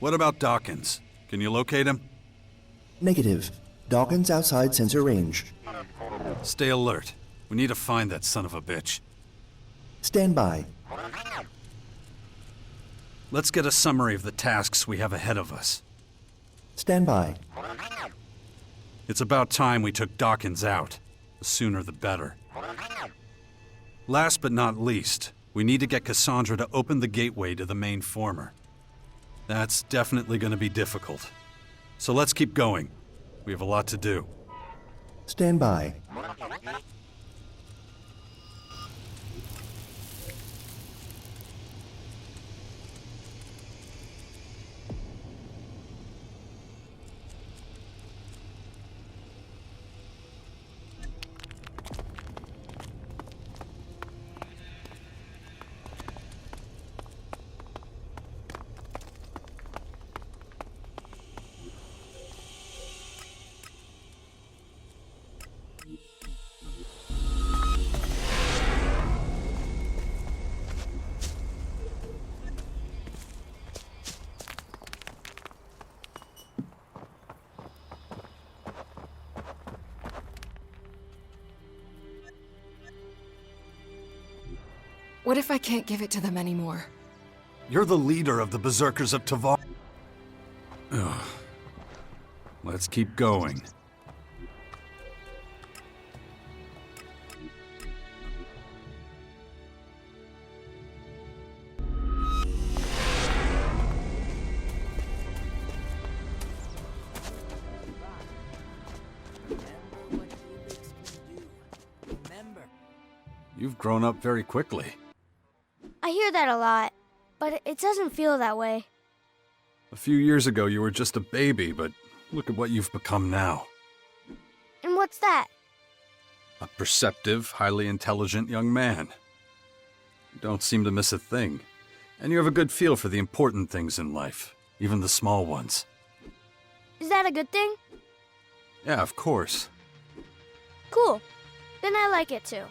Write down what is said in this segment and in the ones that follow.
What about Dawkins? Can you locate him? Negative. Dawkins outside sensor range. Stay alert. We need to find that son of a bitch. Stand by. Let's get a summary of the tasks we have ahead of us. Stand by. It's about time we took Dawkins out. The sooner the better. Last but not least, we need to get Cassandra to open the gateway to the main former. That's definitely going to be difficult. So let's keep going. We have a lot to do. Stand by. What if I can't give it to them anymore? You're the leader of the Berserkers of Tavar. Ugh. Let's keep going. You've grown up very quickly. I hear that a lot, but it doesn't feel that way. A few years ago you were just a baby, but look at what you've become now. And what's that? A perceptive, highly intelligent young man. You don't seem to miss a thing. And you have a good feel for the important things in life, even the small ones. Is that a good thing? Yeah, of course. Cool. Then I like it too.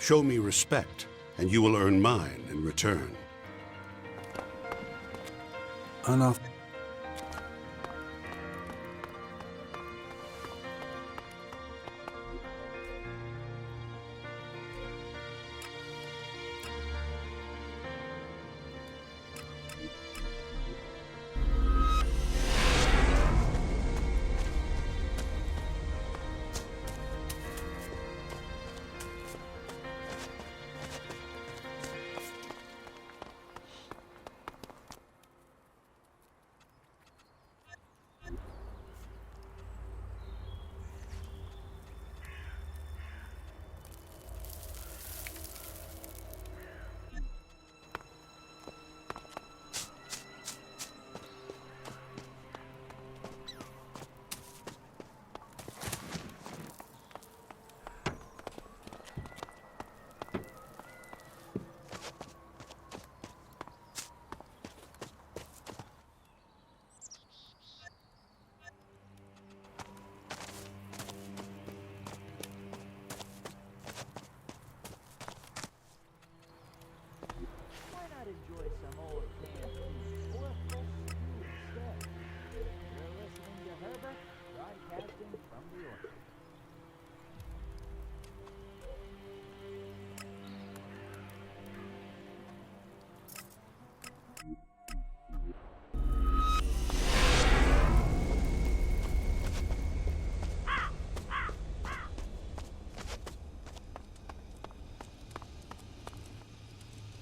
Show me respect, and you will earn mine in return. Enough.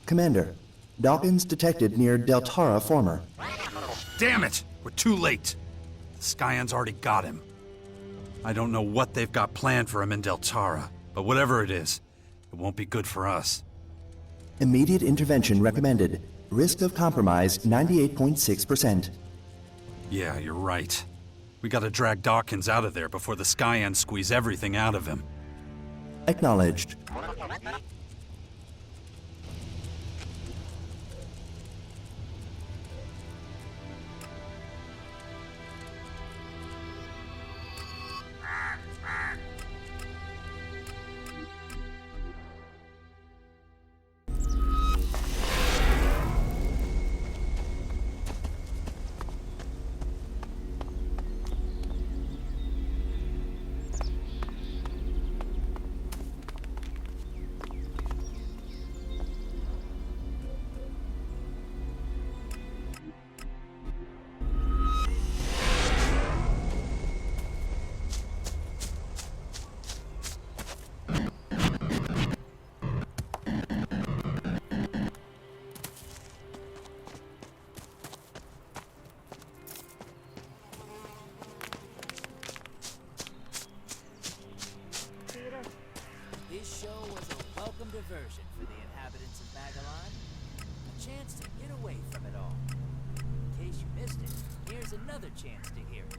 Commander, Dawkins detected near Deltara former. Damn it! We're too late. The Scions already got him. I don't know what they've got planned for him in Deltara, but whatever it is, it won't be good for us. Immediate intervention recommended. Risk of compromise 98.6%. Yeah, you're right. We gotta drag Dawkins out of there before the Skyans squeeze everything out of him. Acknowledged. This show was a welcome diversion for the inhabitants of Magellan. A chance to get away from it all. In case you missed it, here's another chance to hear it.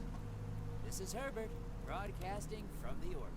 This is Herbert, broadcasting from the orbit.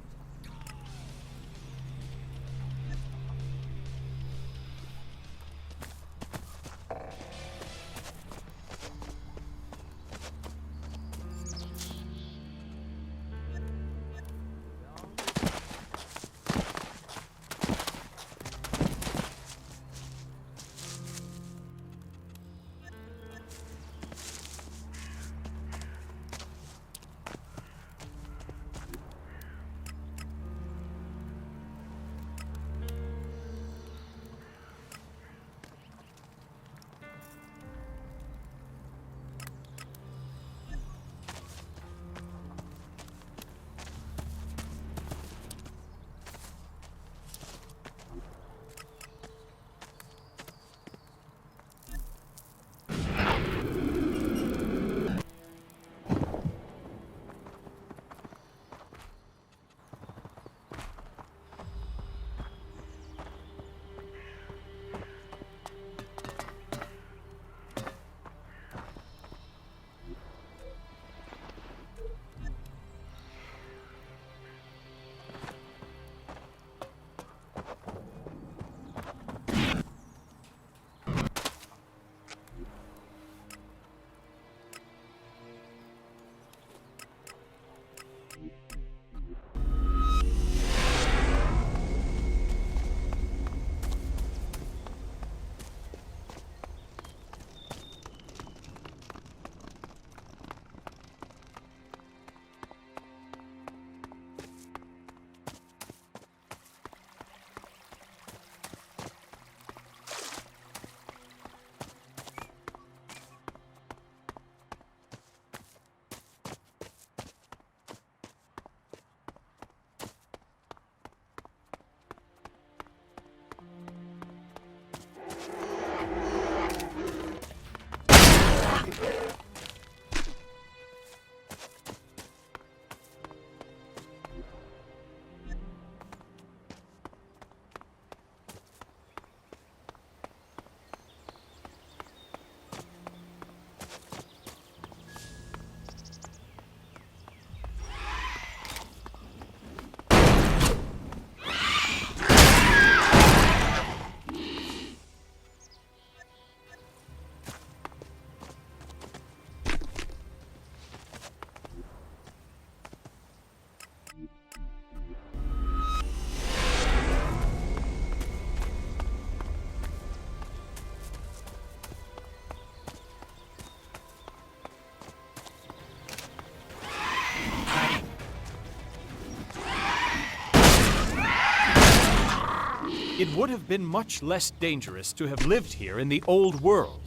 It would have been much less dangerous to have lived here in the old world.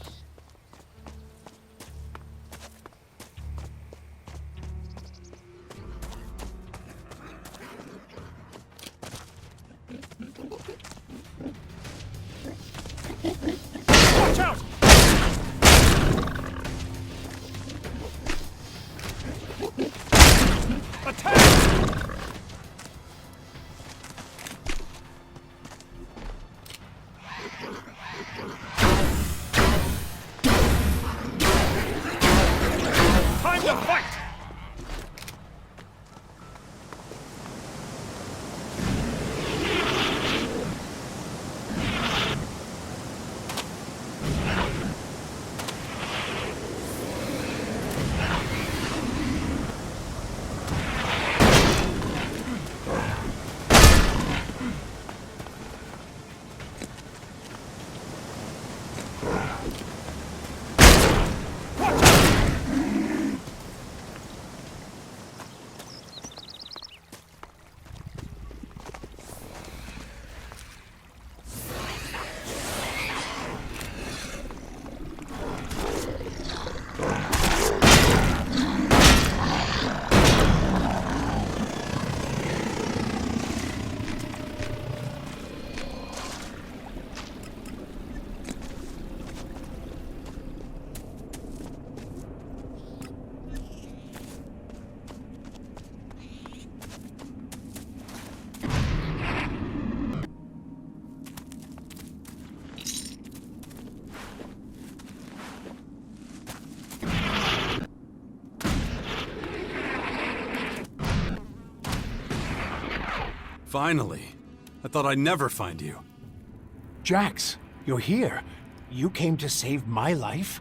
Watch out! Attack! the fight! Finally. I thought I'd never find you. Jax, you're here. You came to save my life?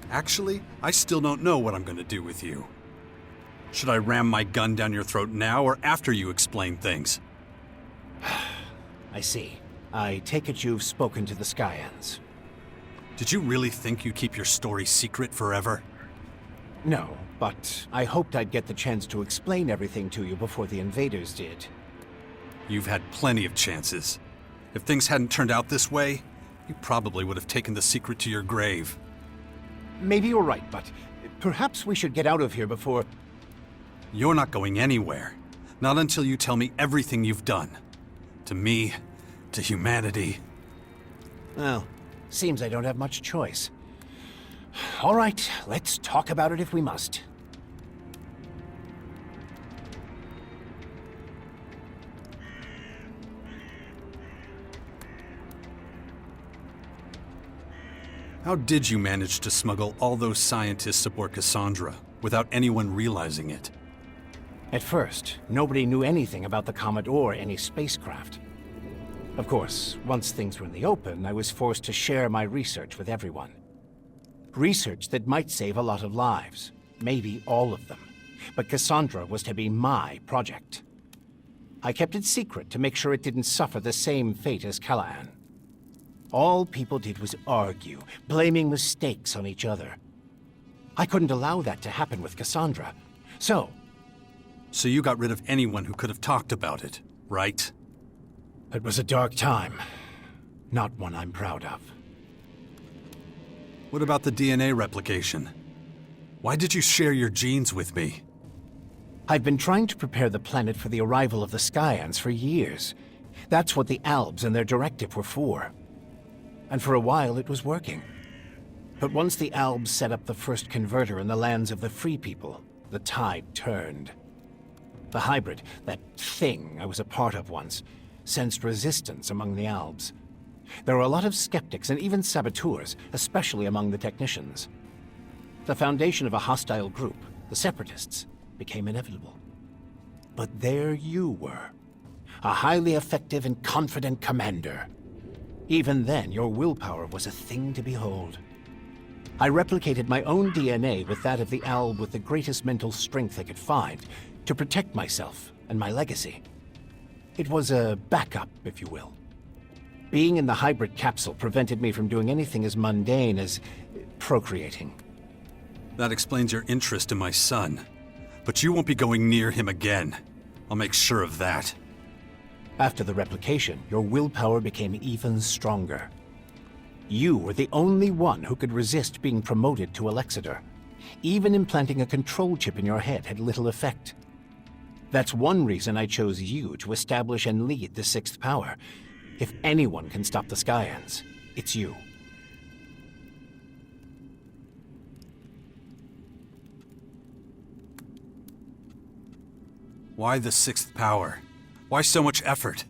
Actually, I still don't know what I'm gonna do with you. Should I ram my gun down your throat now or after you explain things? I see. I take it you've spoken to the Skyans. Did you really think you'd keep your story secret forever? No, but I hoped I'd get the chance to explain everything to you before the invaders did. You've had plenty of chances. If things hadn't turned out this way, you probably would have taken the secret to your grave. Maybe you're right, but perhaps we should get out of here before... You're not going anywhere. Not until you tell me everything you've done. To me, to humanity. Well, seems I don't have much choice. All right, let's talk about it if we must. How did you manage to smuggle all those scientists aboard Cassandra without anyone realizing it? At first, nobody knew anything about the comet or any spacecraft. Of course, once things were in the open, I was forced to share my research with everyone. Research that might save a lot of lives, maybe all of them. But Cassandra was to be my project. I kept it secret to make sure it didn't suffer the same fate as Callahan. All people did was argue, blaming mistakes on each other. I couldn't allow that to happen with Cassandra. So you got rid of anyone who could have talked about it, right? it was a dark time. Not one I'm proud of. What about the DNA replication? Why did you share your genes with me? I've been trying to prepare the planet for the arrival of the Skyans for years. That's what the Albs and their directive were for. And for a while it was working. But once the Albs set up the first converter in the lands of the Free People, the tide turned. The hybrid, that thing I was a part of once, sensed resistance among the Albs. There were a lot of skeptics and even saboteurs, especially among the technicians. The foundation of a hostile group, the Separatists, became inevitable. But there you were, a highly effective and confident commander. Even then, your willpower was a thing to behold. I replicated my own DNA with that of the Alb with the greatest mental strength I could find to protect myself and my legacy. It was a backup, if you will. Being in the hybrid capsule prevented me from doing anything as mundane as procreating. That explains your interest in my son. But you won't be going near him again. I'll make sure of that. After the replication, your willpower became even stronger. You were the only one who could resist being promoted to Alexander. Even implanting a control chip in your head had little effect. That's one reason I chose you to establish and lead the Sixth Power. If anyone can stop the Skyans, it's you. Why the Sixth Power? Why so much effort?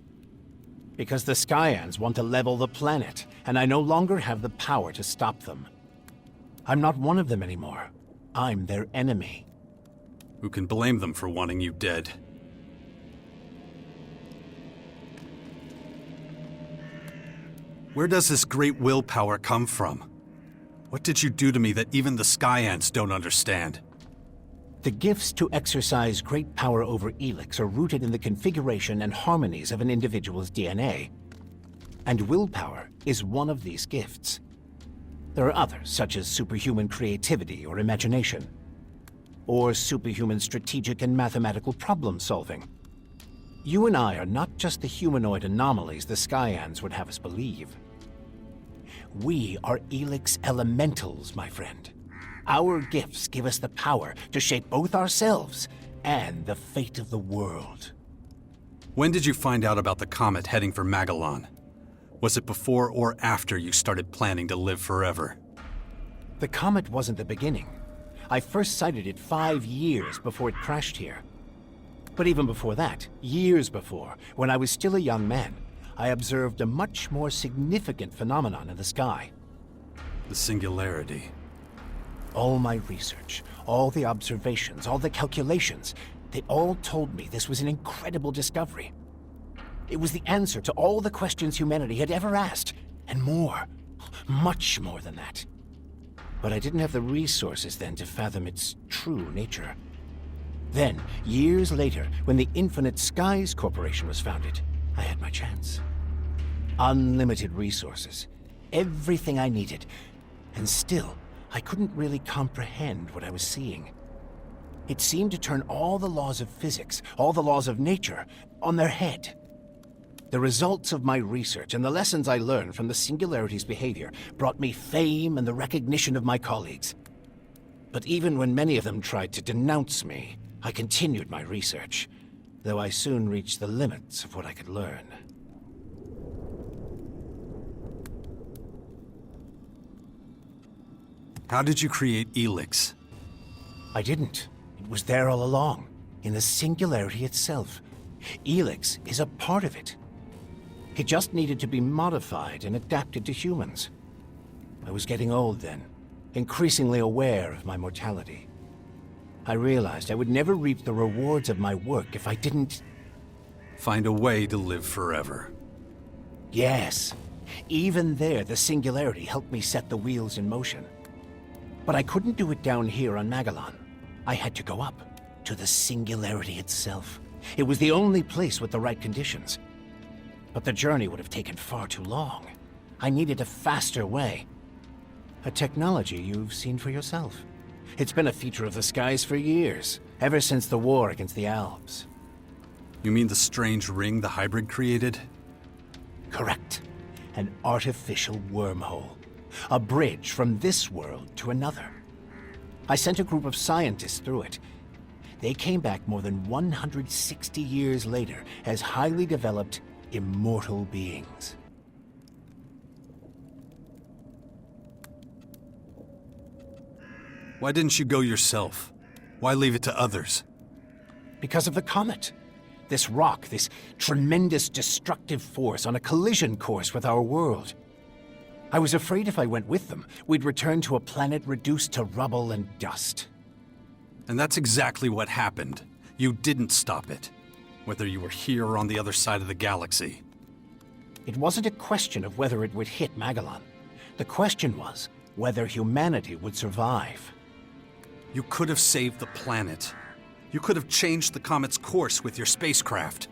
Because the Skyans want to level the planet, and I no longer have the power to stop them. I'm not one of them anymore. I'm their enemy. Who can blame them for wanting you dead? Where does this great willpower come from? What did you do to me that even the Sky Ants don't understand? The gifts to exercise great power over Elex are rooted in the configuration and harmonies of an individual's DNA. And willpower is one of these gifts. There are others, such as superhuman creativity or imagination, or superhuman strategic and mathematical problem-solving. You and I are not just the humanoid anomalies the Skyans would have us believe. We are Elex elementals, my friend. Our gifts give us the power to shape both ourselves and the fate of the world. When did you find out about the comet heading for Magellan? Was it before or after you started planning to live forever? The comet wasn't the beginning. I first sighted it 5 years before it crashed here. But even before that, years before, when I was still a young man, I observed a much more significant phenomenon in the sky. The singularity. All my research, all the observations, all the calculations, they all told me this was an incredible discovery. It was the answer to all the questions humanity had ever asked, and more, much more than that. But I didn't have the resources then to fathom its true nature. Then, years later, when the Infinite Skies Corporation was founded, I had my chance. Unlimited resources, everything I needed, and still, I couldn't really comprehend what I was seeing. It seemed to turn all the laws of physics, all the laws of nature, on their head. The results of my research and the lessons I learned from the Singularity's behavior brought me fame and the recognition of my colleagues. But even when many of them tried to denounce me, I continued my research, though I soon reached the limits of what I could learn. How did you create Elex? I didn't. It was there all along, in the Singularity itself. Elex is a part of it. It just needed to be modified and adapted to humans. I was getting old then, increasingly aware of my mortality. I realized I would never reap the rewards of my work if I didn't... Find a way to live forever. Yes. Even there, the Singularity helped me set the wheels in motion. But I couldn't do it down here on Magellan. I had to go up, to the Singularity itself. It was the only place with the right conditions. But the journey would have taken far too long. I needed a faster way. A technology you've seen for yourself. It's been a feature of the skies for years, ever since the war against the Alps. You mean the strange ring the hybrid created? Correct. An artificial wormhole. A bridge from this world to another. I sent a group of scientists through it. They came back more than 160 years later as highly developed, immortal beings. Why didn't you go yourself? Why leave it to others? Because of the comet. This rock, this tremendous destructive force on a collision course with our world. I was afraid if I went with them, we'd return to a planet reduced to rubble and dust. And that's exactly what happened. You didn't stop it. Whether you were here or on the other side of the galaxy. It wasn't a question of whether it would hit Magellan. The question was whether humanity would survive. You could have saved the planet. You could have changed the comet's course with your spacecraft.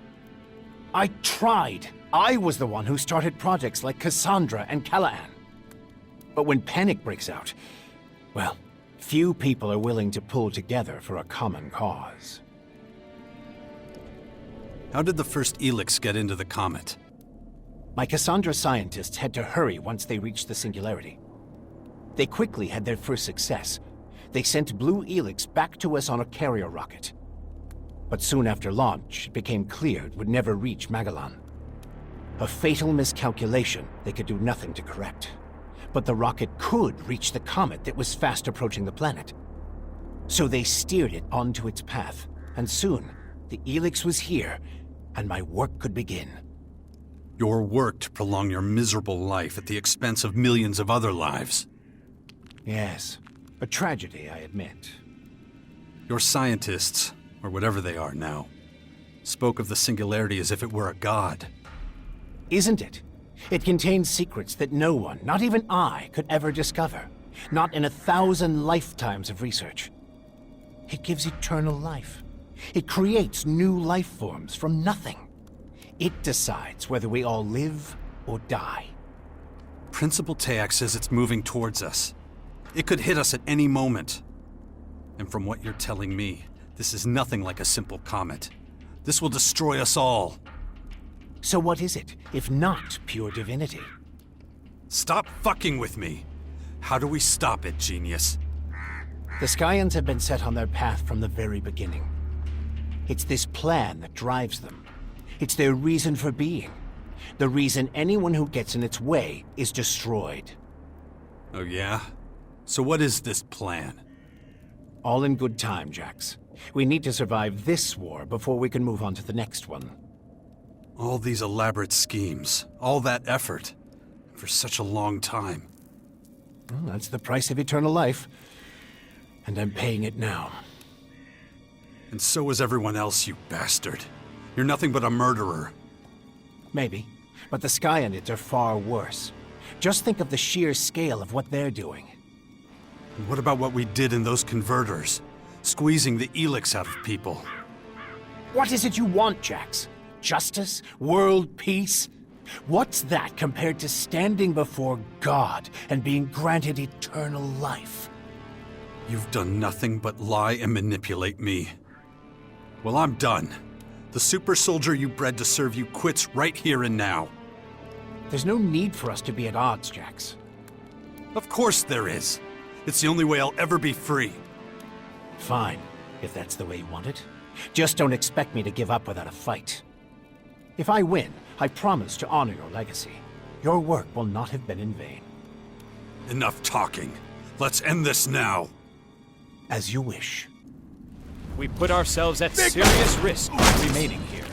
I tried. I was the one who started projects like Cassandra and Callahan. But when panic breaks out, well, few people are willing to pull together for a common cause. How did the first Elex get into the comet? My Cassandra scientists had to hurry once they reached the Singularity. They quickly had their first success. They sent Blue Elex back to us on a carrier rocket. But soon after launch, it became clear it would never reach Magellan. A fatal miscalculation they could do nothing to correct. But the rocket could reach the comet that was fast approaching the planet. So they steered it onto its path, and soon, the Elex was here, and my work could begin. Your work to prolong your miserable life at the expense of millions of other lives. Yes, A tragedy, I admit. Your scientists, or whatever they are now, spoke of the singularity as if it were a god. Isn't it? It contains secrets that no one, not even I, could ever discover. Not in 1,000 lifetimes of research. It gives eternal life. It creates new life forms from nothing. It decides whether we all live or die. Principal Teac says it's moving towards us. It could hit us at any moment. And from what you're telling me, this is nothing like a simple comet. This will destroy us all. So what is it, if not pure divinity? Stop fucking with me. How do we stop it, genius? The Skyans have been set on their path from the very beginning. It's this plan that drives them. It's their reason for being. The reason anyone who gets in its way is destroyed. Oh yeah? So what is this plan? All in good time, Jax. We need to survive this war before we can move on to the next one. All these elaborate schemes, all that effort, for such a long time. Well, that's the price of eternal life. And I'm paying it now. And so is everyone else, you bastard. You're nothing but a murderer. Maybe. But the Skyanids are far worse. Just think of the sheer scale of what they're doing. And what about what we did in those converters? Squeezing the Elex out of people. What is it you want, Jax? Justice? World peace? What's that compared to standing before God and being granted eternal life? You've done nothing but lie and manipulate me. Well, I'm done. The super soldier you bred to serve you quits right here and now. There's no need for us to be at odds, Jax. Of course there is. It's the only way I'll ever be free. Fine, if that's the way you want it. Just don't expect me to give up without a fight. If I win, I promise to honor your legacy. Your work will not have been in vain. Enough talking. Let's end this now. As you wish. We put ourselves at serious risk by remaining here.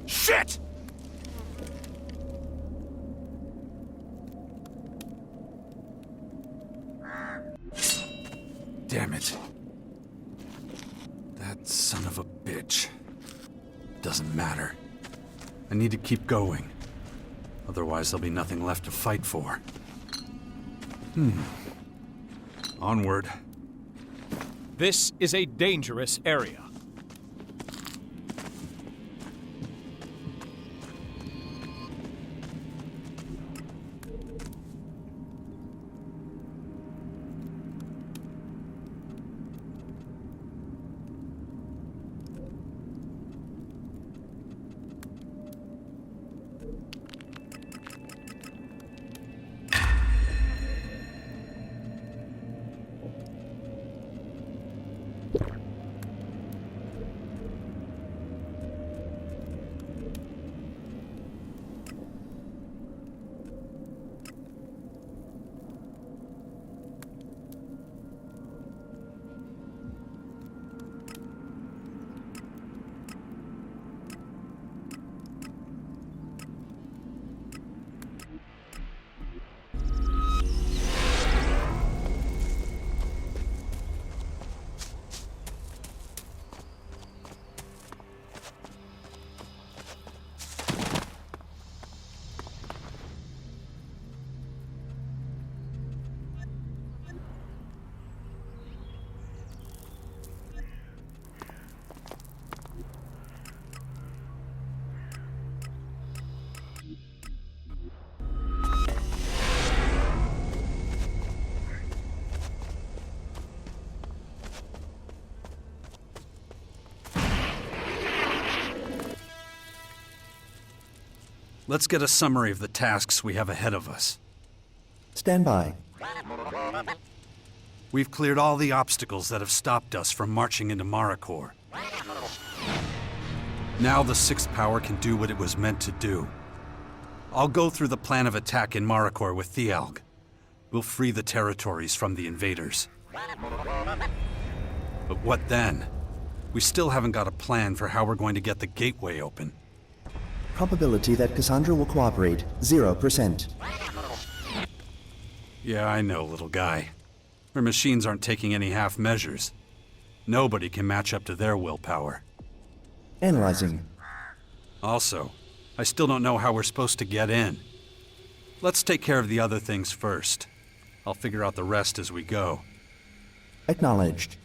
Shit! Damn it. That son of a bitch. Doesn't matter. I need to keep going. Otherwise, there'll be nothing left to fight for. Onward. This is a dangerous area. Let's get a summary of the tasks we have ahead of us. Stand by. We've cleared all the obstacles that have stopped us from marching into Maricor. Now the Sixth Power can do what it was meant to do. I'll go through the plan of attack in Maricor with Thialg. We'll free the territories from the invaders. But what then? We still haven't got a plan for how we're going to get the gateway open. Probability that Cassandra will cooperate, 0%. Yeah, I know, little guy. Her machines aren't taking any half measures. Nobody can match up to their willpower. Analyzing. Also, I still don't know how we're supposed to get in. Let's take care of the other things first. I'll figure out the rest as we go. Acknowledged.